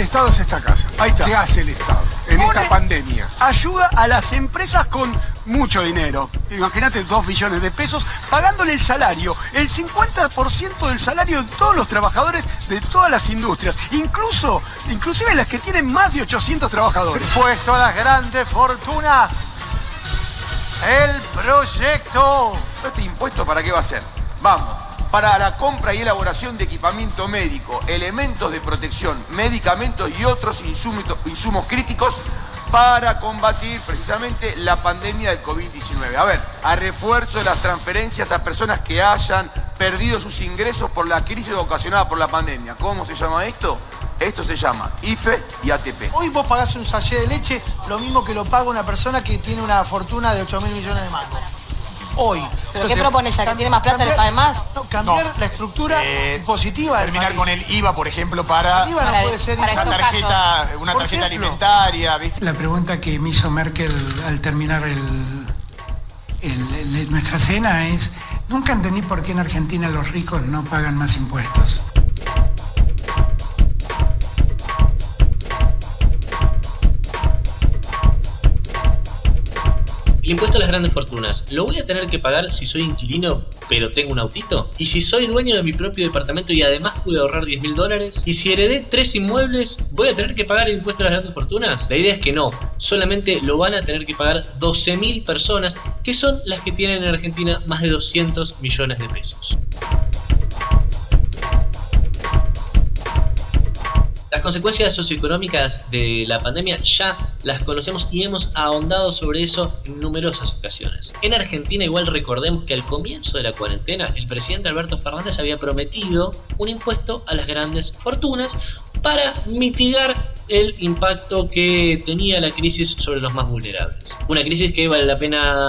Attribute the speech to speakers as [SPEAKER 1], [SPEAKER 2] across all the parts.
[SPEAKER 1] El Estado es esta casa.
[SPEAKER 2] Ahí está.
[SPEAKER 1] ¿Qué hace el Estado en esta pandemia?
[SPEAKER 2] Ayuda a las empresas con mucho dinero. Imagínate 2 billones de pesos pagándole el salario, el 50% del salario de todos los trabajadores de todas las industrias, inclusive las que tienen más de 800 trabajadores.
[SPEAKER 3] Impuesto a las grandes fortunas. El proyecto.
[SPEAKER 4] ¿Este impuesto para qué va a ser? Vamos, para la compra y elaboración de equipamiento médico, elementos de protección, medicamentos y otros insumos críticos para combatir precisamente la pandemia del COVID-19. A ver, a refuerzo de las transferencias a personas que hayan perdido sus ingresos por la crisis ocasionada por la pandemia. ¿Cómo se llama esto? Esto se llama IFE y ATP.
[SPEAKER 5] Hoy vos pagás un sachet de leche lo mismo que lo paga una persona que tiene una fortuna de 8.000 millones de mangos. Hoy.
[SPEAKER 6] ¿Pero
[SPEAKER 5] entonces,
[SPEAKER 6] qué propones? ¿A que tiene más plata le pague más?
[SPEAKER 5] No, cambiar la estructura impositiva del
[SPEAKER 7] terminar
[SPEAKER 5] país.
[SPEAKER 7] con el IVA, por ejemplo, para
[SPEAKER 5] El IVA no puede ser
[SPEAKER 7] una tarjeta alimentaria, ¿viste?
[SPEAKER 8] La pregunta que me hizo Merkel al terminar nuestra cena es: nunca entendí por qué en Argentina los ricos no pagan más impuestos.
[SPEAKER 9] El impuesto a las grandes fortunas, ¿lo voy a tener que pagar si soy inquilino pero tengo un autito? ¿Y si soy dueño de mi propio departamento y además pude ahorrar $10.000? ¿Y si heredé 3 inmuebles, voy a tener que pagar el impuesto a las grandes fortunas? La idea es que no, solamente lo van a tener que pagar 12.000 personas, que son las que tienen en Argentina más de 200 millones de pesos. Las consecuencias socioeconómicas de la pandemia ya las conocemos y hemos ahondado sobre eso en numerosas ocasiones. En Argentina igual recordemos que al comienzo de la cuarentena el presidente Alberto Fernández había prometido un impuesto a las grandes fortunas para mitigar el impacto que tenía la crisis sobre los más vulnerables. Una crisis que vale la pena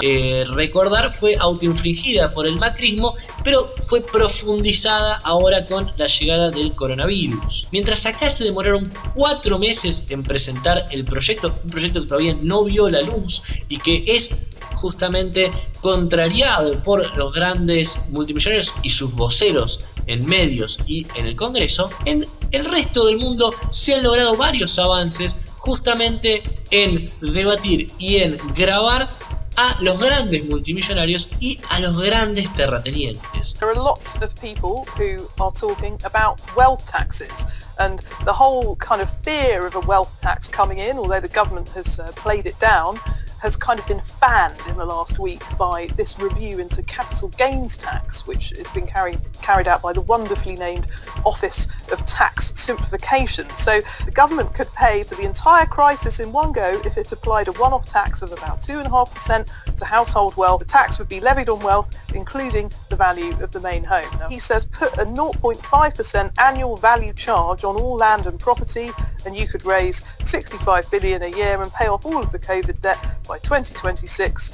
[SPEAKER 9] recordar fue autoinfligida por el macrismo, pero fue profundizada ahora con la llegada del coronavirus. Mientras acá se demoraron 4 meses en presentar el proyecto, un proyecto que todavía no vio la luz y que es justamente contrariado por los grandes multimillonarios y sus voceros en medios y en el Congreso, en el resto del mundo se han logrado varios avances justamente en debatir y en grabar a los grandes multimillonarios y a los grandes terratenientes.
[SPEAKER 10] There are lots of people who are talking about wealth taxes and the whole kind of fear of a wealth tax coming in, although the government has played it down, has kind of been fanned in the last week by this review into capital gains tax, which has been carried out by the wonderfully named Office of Tax Simplification. So the government could pay for the entire crisis in one go if it applied a one-off tax of about 2.5% to household wealth. The tax would be levied on wealth, including the value of the main home. Now, he says put a 0.5% annual value charge on all land and property, and you could raise 65 billion a year and pay off all of the COVID debt by 2026,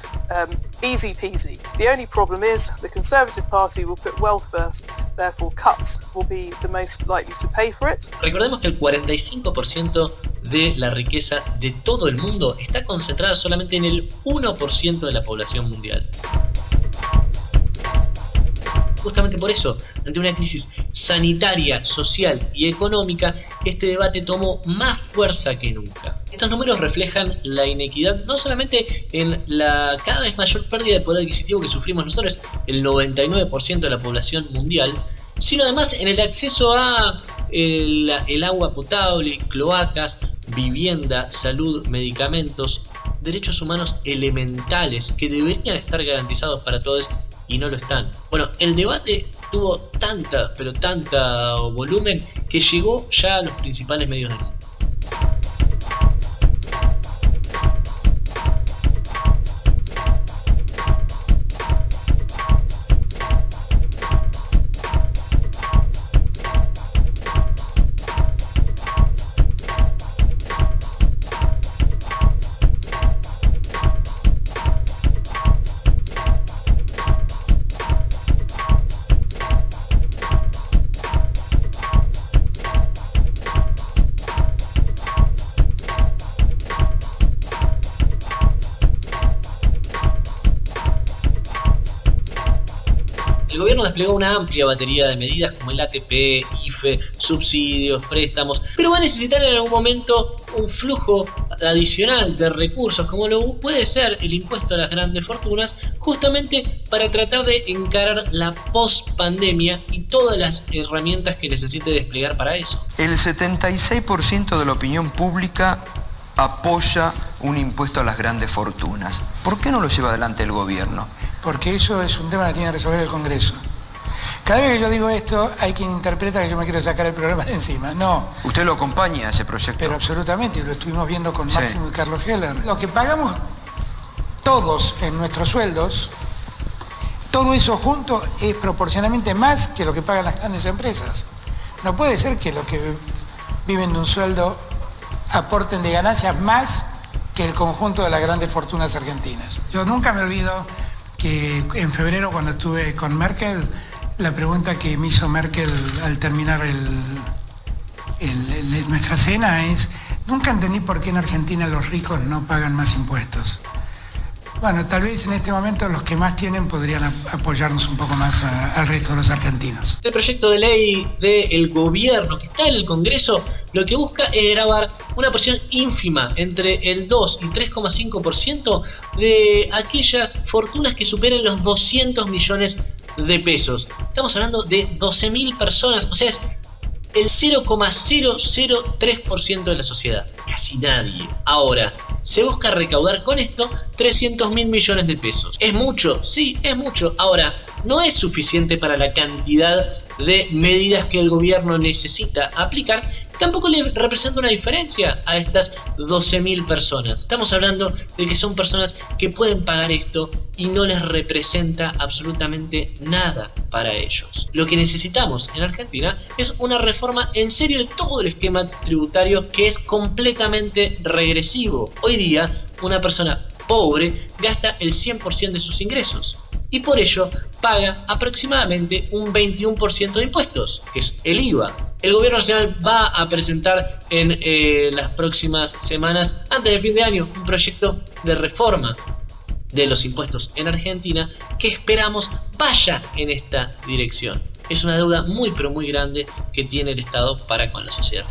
[SPEAKER 10] easy peasy. The only problem is the Conservative Party will put wealth first, therefore cuts will be the most likely to pay for it.
[SPEAKER 9] Recordemos que el 45% de la riqueza de todo el mundo está concentrada solamente en el 1% de la población mundial. Justamente por eso, ante una crisis sanitaria, social y económica, este debate tomó más fuerza que nunca. Estos números reflejan la inequidad no solamente en la cada vez mayor pérdida de poder adquisitivo que sufrimos nosotros, el 99% de la población mundial, sino además en el acceso a el agua potable, cloacas, vivienda, salud, medicamentos, derechos humanos elementales que deberían estar garantizados para todos y no lo están. Bueno, el debate tuvo tanta volumen que llegó ya a los principales medios del mundo. El gobierno desplegó una amplia batería de medidas como el ATP, IFE IFE, subsidios, préstamos, pero va a necesitar en algún momento un flujo adicional de recursos, como lo puede ser el impuesto a las grandes fortunas, justamente para tratar de encarar la post-pandemia y todas las herramientas que necesite desplegar para eso.
[SPEAKER 11] El 76% de la opinión pública apoya un impuesto a las grandes fortunas. ¿Por qué no lo lleva adelante el gobierno?
[SPEAKER 8] Porque eso es un tema que tiene que resolver el Congreso. Cada vez que yo digo esto, hay quien interpreta que yo me quiero sacar el problema de encima. No.
[SPEAKER 11] ¿Usted lo acompaña a ese proyecto?
[SPEAKER 8] Pero absolutamente, y lo estuvimos viendo con Máximo y Carlos Heller. Lo que pagamos todos en nuestros sueldos, todo eso junto es proporcionalmente más que lo que pagan las grandes empresas. No puede ser que los que viven de un sueldo aporten de ganancias más que el conjunto de las grandes fortunas argentinas. Yo nunca me olvido que en febrero, cuando estuve con Merkel, la pregunta que me hizo Merkel al terminar nuestra cena es: nunca entendí por qué en Argentina los ricos no pagan más impuestos. Bueno, tal vez en este momento los que más tienen podrían apoyarnos un poco más al resto de los argentinos.
[SPEAKER 9] El proyecto de ley del gobierno que está en el Congreso lo que busca es grabar una porción ínfima entre el 2 y 3,5% de aquellas fortunas que superen los 200 millones de pesos. Estamos hablando de 12.000 personas, o sea, es el 0,003% de la sociedad, casi nadie. Ahora, se busca recaudar con esto 300.000 millones de pesos. ¿Es mucho? Sí, es mucho. Ahora, no es suficiente para la cantidad de medidas que el gobierno necesita aplicar. Tampoco le representa una diferencia a estas 12.000 personas. Estamos hablando de que son personas que pueden pagar esto y no les representa absolutamente nada para ellos. Lo que necesitamos en Argentina es una reforma en serio de todo el esquema tributario, que es completamente regresivo. Hoy día, una persona pobre gasta el 100% de sus ingresos y por ello paga aproximadamente un 21% de impuestos, que es el IVA. El gobierno nacional va a presentar en las próximas semanas, antes del fin de año, un proyecto de reforma de los impuestos en Argentina que esperamos vaya en esta dirección. Es una deuda muy pero muy grande que tiene el Estado para con la sociedad.